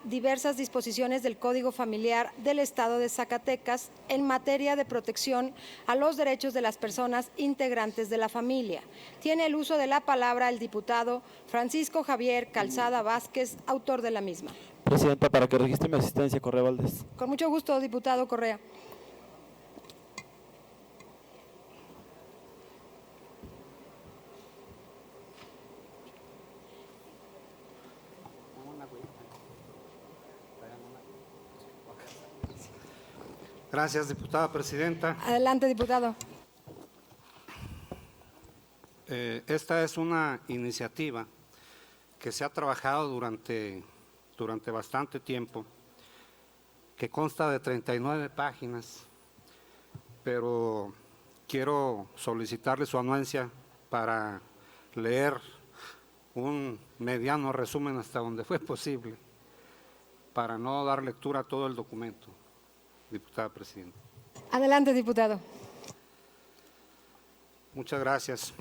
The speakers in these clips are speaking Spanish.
diversas disposiciones del Código Familiar del Estado de Zacatecas en materia de protección a los derechos de las personas integrantes de la familia. Tiene el uso de la palabra el diputado Francisco Javier Calzada Vázquez, autor de la misma. Presidenta, para que registre mi asistencia, Correa Valdés. Con mucho gusto, diputado Correa. Gracias, diputada presidenta. Adelante, diputado. Esta es una iniciativa que se ha trabajado durante bastante tiempo, que consta de 39 páginas, pero quiero solicitarle su anuencia para leer un mediano resumen hasta donde fue posible, para no dar lectura a todo el documento, diputada presidenta. Adelante, diputado. Muchas gracias.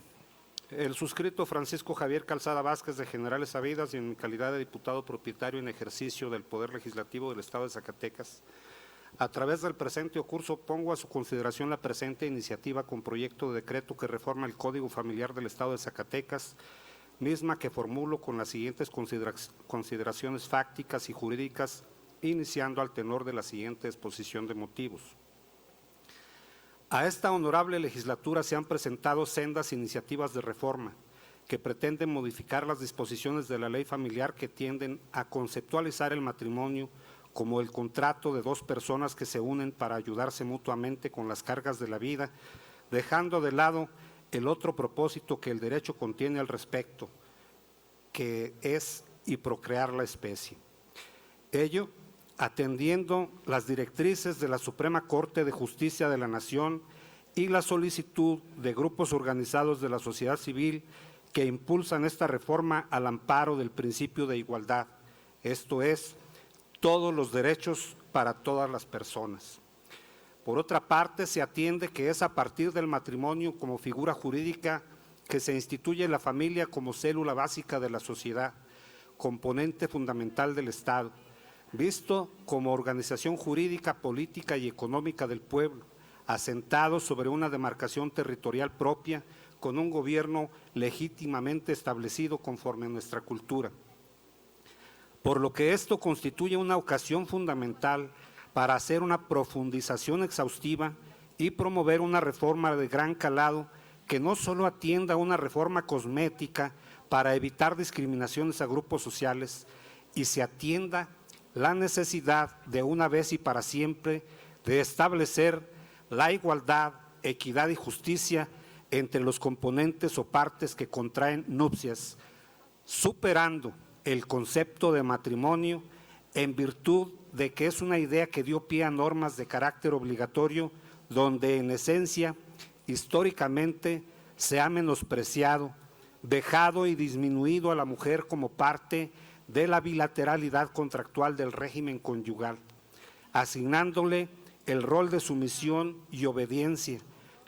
El suscrito Francisco Javier Calzada Vázquez, de Generales Sabidas, y en mi calidad de diputado propietario en ejercicio del Poder Legislativo del Estado de Zacatecas, a través del presente curso pongo a su consideración la presente iniciativa con proyecto de decreto que reforma el Código Familiar del Estado de Zacatecas, misma que formulo con las siguientes consideraciones fácticas y jurídicas, iniciando al tenor de la siguiente exposición de motivos. A esta honorable legislatura se han presentado sendas iniciativas de reforma que pretenden modificar las disposiciones de la ley familiar que tienden a conceptualizar el matrimonio como el contrato de dos personas que se unen para ayudarse mutuamente con las cargas de la vida, dejando de lado el otro propósito que el derecho contiene al respecto, que es y procrear la especie. Ello atendiendo las directrices de la Suprema Corte de Justicia de la Nación y la solicitud de grupos organizados de la sociedad civil que impulsan esta reforma al amparo del principio de igualdad, esto es, todos los derechos para todas las personas. Por otra parte, se atiende que es a partir del matrimonio como figura jurídica que se instituye la familia como célula básica de la sociedad, componente fundamental del Estado, visto como organización jurídica, política y económica del pueblo, asentado sobre una demarcación territorial propia, con un gobierno legítimamente establecido conforme a nuestra cultura. Por lo que esto constituye una ocasión fundamental para hacer una profundización exhaustiva y promover una reforma de gran calado que no solo atienda a una reforma cosmética para evitar discriminaciones a grupos sociales y se atienda la necesidad de una vez y para siempre de establecer la igualdad, equidad y justicia entre los componentes o partes que contraen nupcias, superando el concepto de matrimonio en virtud de que es una idea que dio pie a normas de carácter obligatorio donde en esencia, históricamente, se ha menospreciado, dejado y disminuido a la mujer como parte de la bilateralidad contractual del régimen conyugal, asignándole el rol de sumisión y obediencia,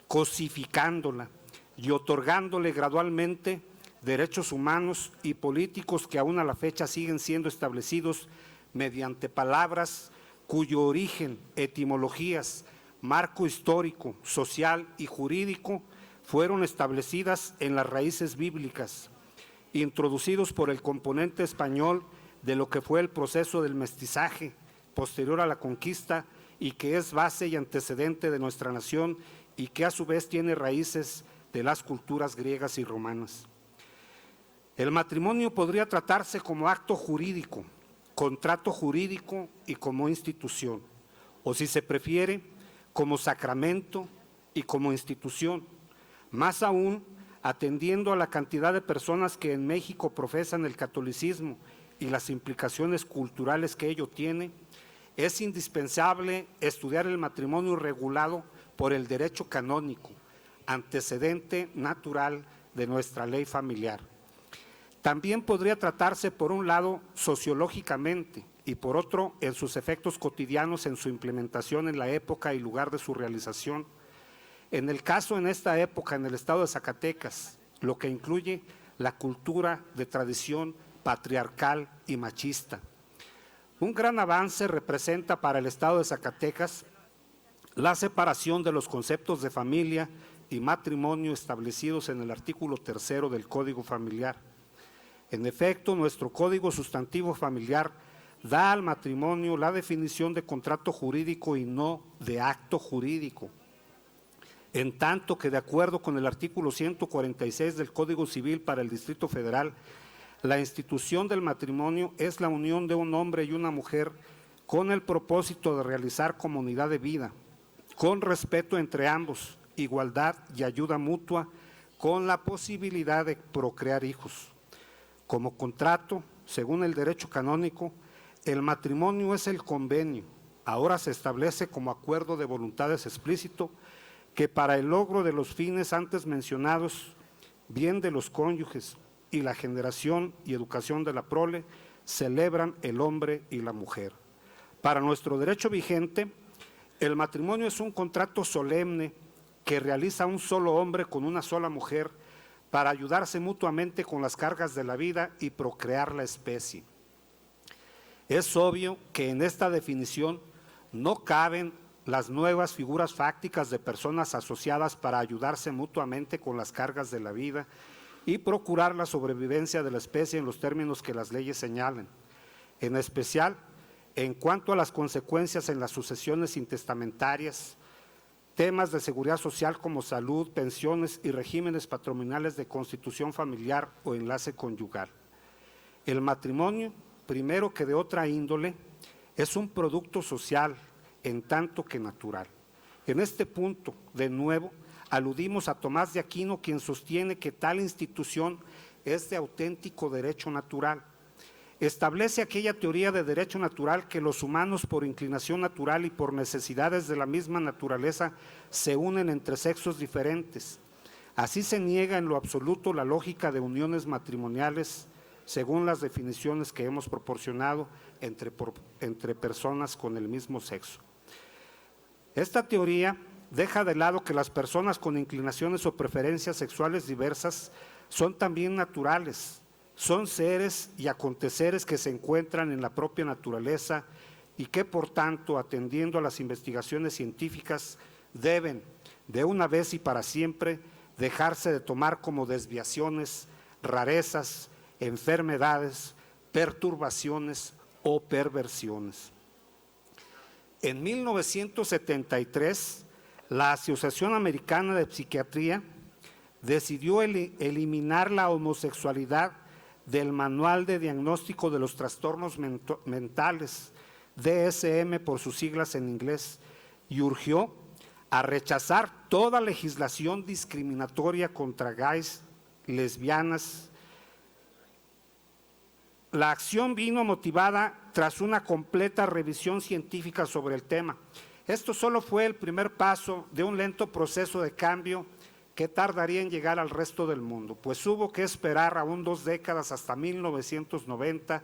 cosificándola y otorgándole gradualmente derechos humanos y políticos que aún a la fecha siguen siendo establecidos mediante palabras cuyo origen, etimologías, marco histórico, social y jurídico fueron establecidas en las raíces bíblicas, introducidos por el componente español de lo que fue el proceso del mestizaje posterior a la conquista y que es base y antecedente de nuestra nación y que a su vez tiene raíces de las culturas griegas y romanas. El matrimonio podría tratarse como acto jurídico, contrato jurídico y como institución, o si se prefiere, como sacramento y como institución, más aún atendiendo a la cantidad de personas que en México profesan el catolicismo y las implicaciones culturales que ello tiene, es indispensable estudiar el matrimonio regulado por el derecho canónico, antecedente natural de nuestra ley familiar. También podría tratarse, por un lado, sociológicamente y por otro, en sus efectos cotidianos en su implementación en la época y lugar de su realización. En el caso, en esta época, en el estado de Zacatecas, lo que incluye la cultura de tradición patriarcal y machista. Un gran avance representa para el Estado de Zacatecas la separación de los conceptos de familia y matrimonio establecidos en el artículo 3 del Código Familiar. En efecto, nuestro Código Sustantivo Familiar da al matrimonio la definición de contrato jurídico y no de acto jurídico, en tanto que de acuerdo con el artículo 146 del Código Civil para el Distrito Federal, la institución del matrimonio es la unión de un hombre y una mujer con el propósito de realizar comunidad de vida, con respeto entre ambos, igualdad y ayuda mutua, con la posibilidad de procrear hijos. Como contrato, según el derecho canónico, el matrimonio es el convenio. Ahora se establece como acuerdo de voluntades explícito que para el logro de los fines antes mencionados, bien de los cónyuges y la generación y educación de la prole, celebran el hombre y la mujer. Para nuestro derecho vigente, el matrimonio es un contrato solemne que realiza un solo hombre con una sola mujer para ayudarse mutuamente con las cargas de la vida y procrear la especie. Es obvio que en esta definición no caben las nuevas figuras fácticas de personas asociadas para ayudarse mutuamente con las cargas de la vida y procurar la sobrevivencia de la especie en los términos que las leyes señalen. En especial, en cuanto a las consecuencias en las sucesiones intestamentarias, temas de seguridad social como salud, pensiones y regímenes patrimoniales de constitución familiar o enlace conyugal. El matrimonio, primero que de otra índole, es un producto social en tanto que natural. En este punto, de nuevo, aludimos a Tomás de Aquino, quien sostiene que tal institución es de auténtico derecho natural. Establece aquella teoría de derecho natural que los humanos por inclinación natural y por necesidades de la misma naturaleza se unen entre sexos diferentes. Así se niega en lo absoluto la lógica de uniones matrimoniales según las definiciones que hemos proporcionado entre personas con el mismo sexo. Esta teoría deja de lado que las personas con inclinaciones o preferencias sexuales diversas son también naturales, son seres y aconteceres que se encuentran en la propia naturaleza y que, por tanto, atendiendo a las investigaciones científicas, deben, de una vez y para siempre, dejarse de tomar como desviaciones, rarezas, enfermedades, perturbaciones o perversiones. En 1973, la Asociación Americana de Psiquiatría decidió eliminar la homosexualidad del Manual de Diagnóstico de los Trastornos Mentales, DSM por sus siglas en inglés, y urgió a rechazar toda legislación discriminatoria contra gays, lesbianas. La acción vino motivada tras una completa revisión científica sobre el tema. Esto solo fue el primer paso de un lento proceso de cambio que tardaría en llegar al resto del mundo, pues hubo que esperar aún 2 décadas hasta 1990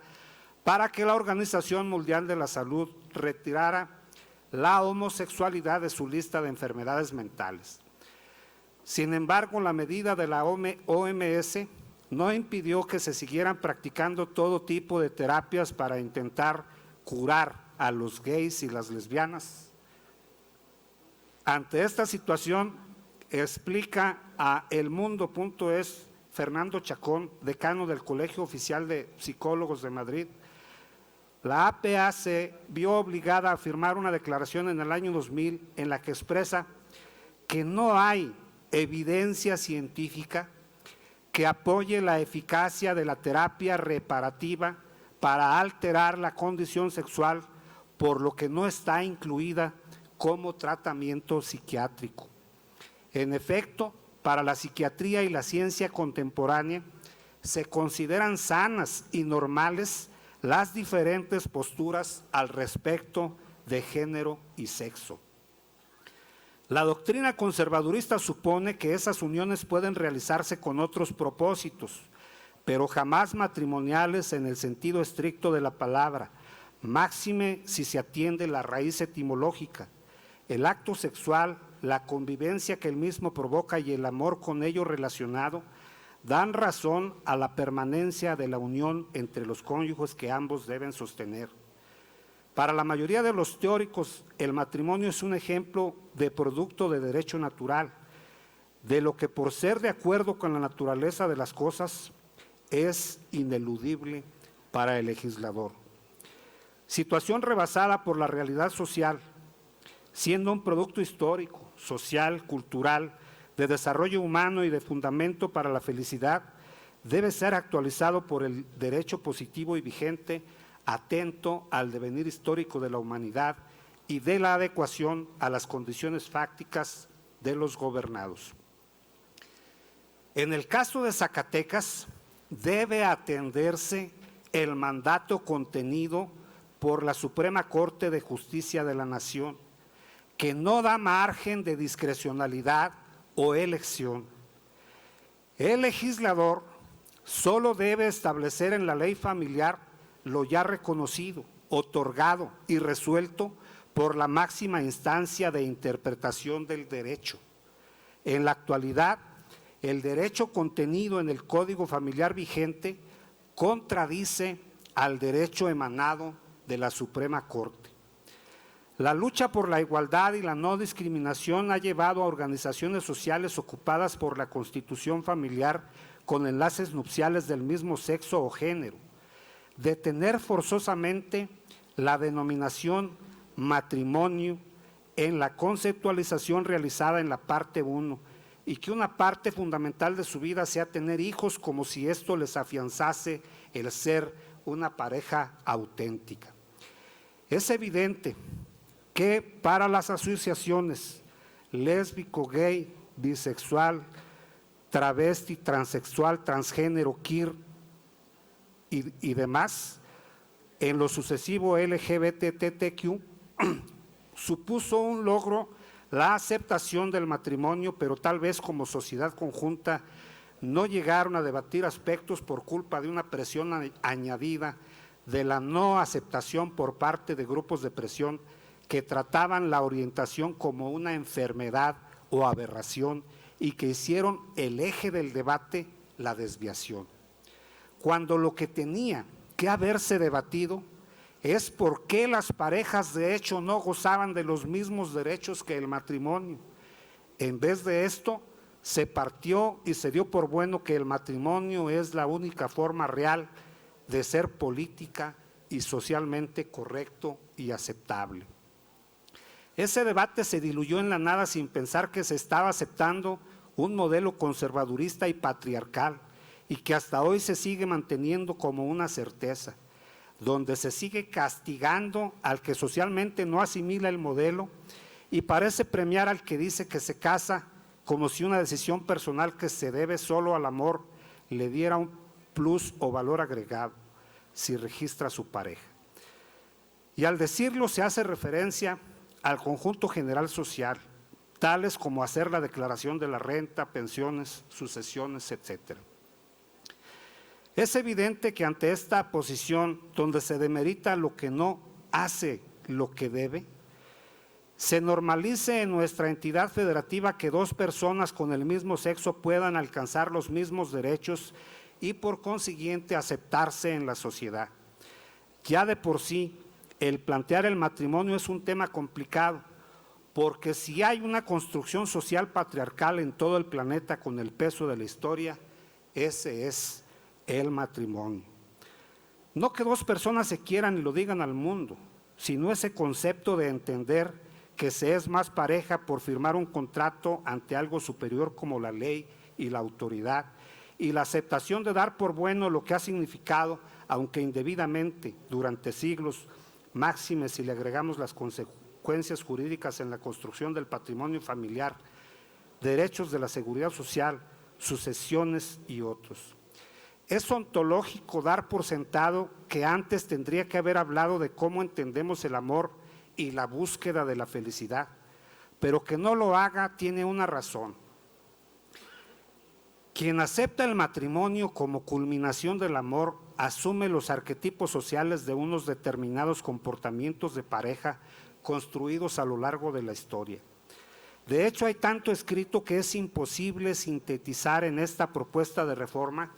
para que la Organización Mundial de la Salud retirara la homosexualidad de su lista de enfermedades mentales. Sin embargo, la medida de la OMS no impidió que se siguieran practicando todo tipo de terapias para intentar curar a los gays y las lesbianas. Ante esta situación, explica a elmundo.es Fernando Chacón, decano del Colegio Oficial de Psicólogos de Madrid, la APA se vio obligada a firmar una declaración en el año 2000 en la que expresa que no hay evidencia científica que apoye la eficacia de la terapia reparativa para alterar la condición sexual, por lo que no está incluida como tratamiento psiquiátrico. En efecto, para la psiquiatría y la ciencia contemporánea se consideran sanas y normales las diferentes posturas al respecto de género y sexo. La doctrina conservadurista supone que esas uniones pueden realizarse con otros propósitos, pero jamás matrimoniales en el sentido estricto de la palabra, máxime si se atiende la raíz etimológica. El acto sexual, la convivencia que el mismo provoca y el amor con ello relacionado dan razón a la permanencia de la unión entre los cónyuges que ambos deben sostener. Para la mayoría de los teóricos, el matrimonio es un ejemplo de producto de derecho natural, de lo que por ser de acuerdo con la naturaleza de las cosas es ineludible para el legislador. Situación rebasada por la realidad social, siendo un producto histórico, social, cultural, de desarrollo humano y de fundamento para la felicidad, debe ser actualizado por el derecho positivo y vigente, atento al devenir histórico de la humanidad y de la adecuación a las condiciones fácticas de los gobernados. En el caso de Zacatecas, debe atenderse el mandato contenido por la Suprema Corte de Justicia de la Nación, que no da margen de discrecionalidad o elección. El legislador solo debe establecer en la ley familiar lo ya reconocido, otorgado y resuelto por la máxima instancia de interpretación del derecho. En la actualidad, el derecho contenido en el Código Familiar vigente contradice al derecho emanado de la Suprema Corte. La lucha por la igualdad y la no discriminación ha llevado a organizaciones sociales ocupadas por la constitución familiar con enlaces nupciales del mismo sexo o género, detener forzosamente la denominación matrimonio en la conceptualización realizada en la parte 1 y que una parte fundamental de su vida sea tener hijos como si esto les afianzase el ser una pareja auténtica. Es evidente que para las asociaciones lésbico, gay, bisexual, travesti, transexual, transgénero, queer y demás, en lo sucesivo LGBTTQ, supuso un logro la aceptación del matrimonio, pero tal vez como sociedad conjunta no llegaron a debatir aspectos por culpa de una presión añadida de la no aceptación por parte de grupos de presión que trataban la orientación como una enfermedad o aberración y que hicieron el eje del debate la desviación. Cuando lo que tenía que haberse debatido es por qué las parejas de hecho no gozaban de los mismos derechos que el matrimonio. En vez de esto, se partió y se dio por bueno que el matrimonio es la única forma real de ser política y socialmente correcto y aceptable. Ese debate se diluyó en la nada sin pensar que se estaba aceptando un modelo conservadurista y patriarcal y que hasta hoy se sigue manteniendo como una certeza, donde se sigue castigando al que socialmente no asimila el modelo y parece premiar al que dice que se casa como si una decisión personal que se debe solo al amor le diera un plus o valor agregado si registra a su pareja. Y al decirlo se hace referencia al conjunto general social, tales como hacer la declaración de la renta, pensiones, sucesiones, etcétera. Es evidente que ante esta posición donde se demerita lo que no hace lo que debe, se normalice en nuestra entidad federativa que dos personas con el mismo sexo puedan alcanzar los mismos derechos y por consiguiente aceptarse en la sociedad. Ya de por sí, el plantear el matrimonio es un tema complicado, porque si hay una construcción social patriarcal en todo el planeta con el peso de la historia, ese es el matrimonio. No que dos personas se quieran y lo digan al mundo, sino ese concepto de entender que se es más pareja por firmar un contrato ante algo superior como la ley y la autoridad, y la aceptación de dar por bueno lo que ha significado, aunque indebidamente, durante siglos, máxime si le agregamos las consecuencias jurídicas en la construcción del patrimonio familiar, derechos de la seguridad social, sucesiones y otros. Es ontológico dar por sentado que antes tendría que haber hablado de cómo entendemos el amor y la búsqueda de la felicidad, pero que no lo haga tiene una razón. Quien acepta el matrimonio como culminación del amor asume los arquetipos sociales de unos determinados comportamientos de pareja construidos a lo largo de la historia. De hecho, hay tanto escrito que es imposible sintetizar en esta propuesta de reforma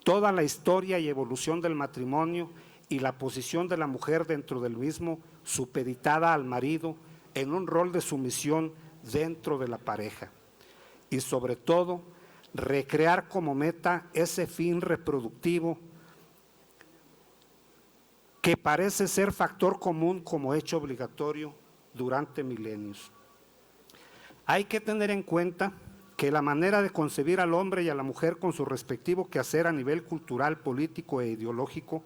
toda la historia y evolución del matrimonio y la posición de la mujer dentro del mismo, supeditada al marido en un rol de sumisión dentro de la pareja. Y sobre todo, recrear como meta ese fin reproductivo que parece ser factor común como hecho obligatorio durante milenios. Hay que tener en cuenta que la manera de concebir al hombre y a la mujer con su respectivo quehacer a nivel cultural, político e ideológico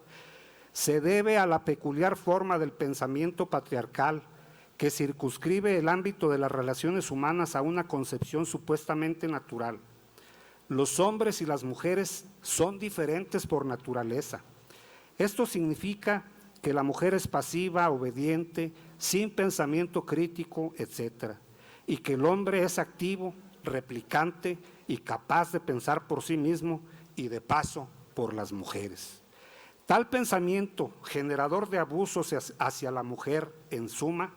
se debe a la peculiar forma del pensamiento patriarcal que circunscribe el ámbito de las relaciones humanas a una concepción supuestamente natural. Los hombres y las mujeres son diferentes por naturaleza. Esto significa que la mujer es pasiva, obediente, sin pensamiento crítico, etc., y que el hombre es activo, replicante y capaz de pensar por sí mismo y de paso por las mujeres. Tal pensamiento, generador de abusos hacia la mujer, en suma,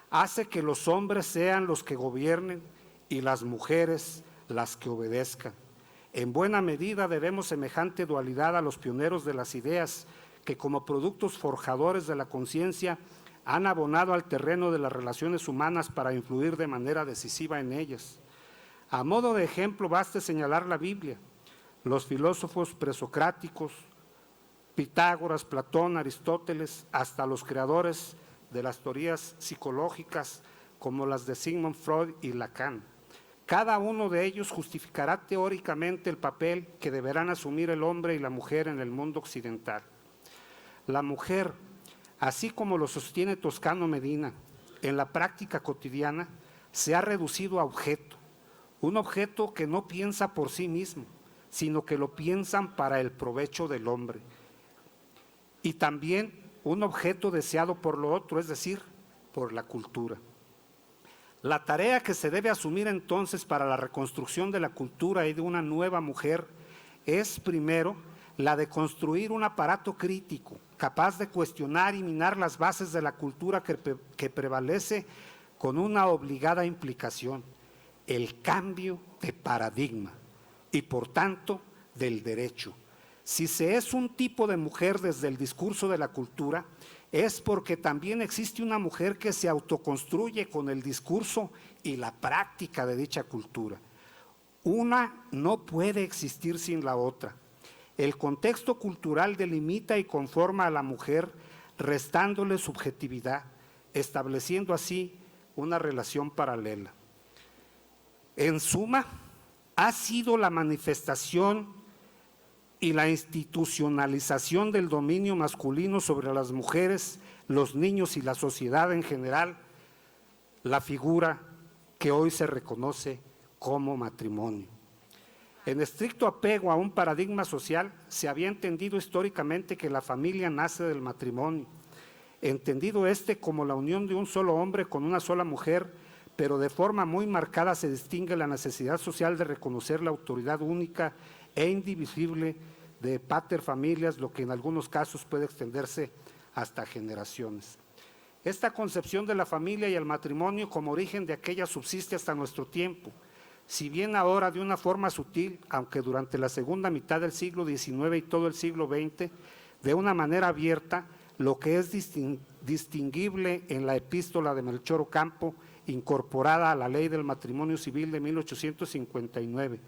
hace que los hombres sean los que gobiernen y las mujeres las que obedezcan. En buena medida debemos semejante dualidad a los pioneros de las ideas que como productos forjadores de la conciencia han abonado al terreno de las relaciones humanas para influir de manera decisiva en ellas. A modo de ejemplo baste señalar la Biblia, los filósofos presocráticos, Pitágoras, Platón, Aristóteles, hasta los creadores de las teorías psicológicas como las de Sigmund Freud y Lacan. Cada uno de ellos justificará teóricamente el papel que deberán asumir el hombre y la mujer en el mundo occidental. La mujer, así como lo sostiene Toscano Medina, en la práctica cotidiana se ha reducido a objeto, un objeto que no piensa por sí mismo, sino que lo piensan para el provecho del hombre. Y también un objeto deseado por lo otro, es decir, por la cultura. La tarea que se debe asumir entonces para la reconstrucción de la cultura y de una nueva mujer es, primero, la de construir un aparato crítico, capaz de cuestionar y minar las bases de la cultura que prevalece con una obligada implicación, el cambio de paradigma y, por tanto, del derecho. Si se es un tipo de mujer desde el discurso de la cultura, es porque también existe una mujer que se autoconstruye con el discurso y la práctica de dicha cultura. Una no puede existir sin la otra. El contexto cultural delimita y conforma a la mujer, restándole subjetividad, estableciendo así una relación paralela. En suma, ha sido la manifestación y la institucionalización del dominio masculino sobre las mujeres, los niños y la sociedad en general, la figura que hoy se reconoce como matrimonio. En estricto apego a un paradigma social, se había entendido históricamente que la familia nace del matrimonio, entendido como la unión de un solo hombre con una sola mujer, pero de forma muy marcada se distingue la necesidad social de reconocer la autoridad única e indivisible de pater familias, lo que en algunos casos puede extenderse hasta generaciones. Esta concepción de la familia y el matrimonio como origen de aquella subsiste hasta nuestro tiempo, si bien ahora de una forma sutil, aunque durante la segunda mitad del siglo XIX y todo el siglo XX, de una manera abierta, lo que es distinguible en la epístola de Melchor Ocampo, incorporada a la Ley del Matrimonio Civil de 1859.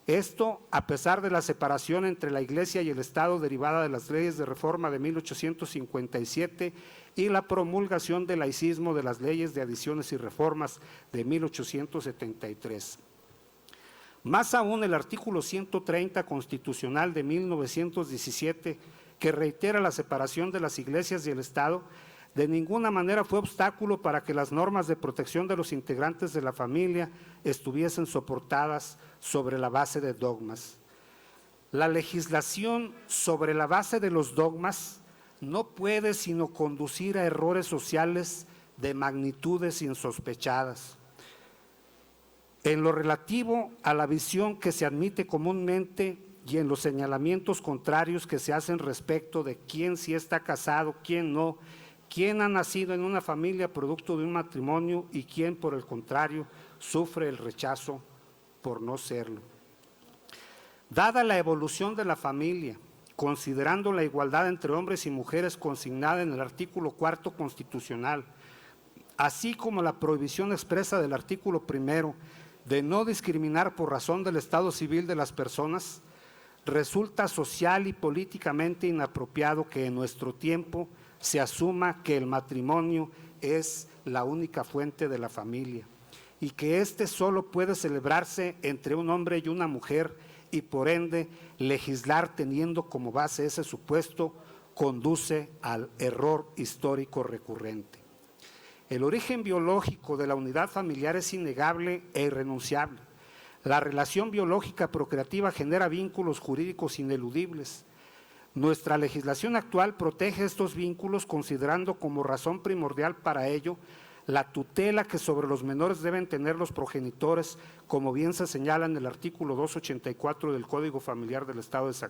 Esto, a pesar de la separación entre la Iglesia y el Estado derivada de las leyes de reforma de 1857 y la promulgación del laicismo de las leyes de adiciones y reformas de 1873. Más aún, el artículo 130 constitucional de 1917, que reitera la separación de las iglesias y el Estado, de ninguna manera fue obstáculo para que las normas de protección de los integrantes de la familia estuviesen soportadas sobre la base de dogmas. La legislación sobre la base de los dogmas no puede sino conducir a errores sociales de magnitudes insospechadas. En lo relativo a la visión que se admite comúnmente y en los señalamientos contrarios que se hacen respecto de quién sí está casado, quién no, quién ha nacido en una familia producto de un matrimonio y quién, por el contrario, sufre el rechazo por no serlo. Dada la evolución de la familia, considerando la igualdad entre hombres y mujeres consignada en el artículo 4 constitucional, así como la prohibición expresa del artículo 1 de no discriminar por razón del estado civil de las personas, resulta social y políticamente inapropiado que en nuestro tiempo se asuma que el matrimonio es la única fuente de la familia y que éste solo puede celebrarse entre un hombre y una mujer, y por ende legislar teniendo como base ese supuesto conduce al error histórico recurrente. El origen biológico de la unidad familiar es innegable e irrenunciable. La relación biológica procreativa genera vínculos jurídicos ineludibles. Nuestra legislación actual protege estos vínculos considerando como razón primordial para ello la tutela que sobre los menores deben tener los progenitores, como bien se señala en el artículo 284 del Código Familiar del Estado de Zacatecas.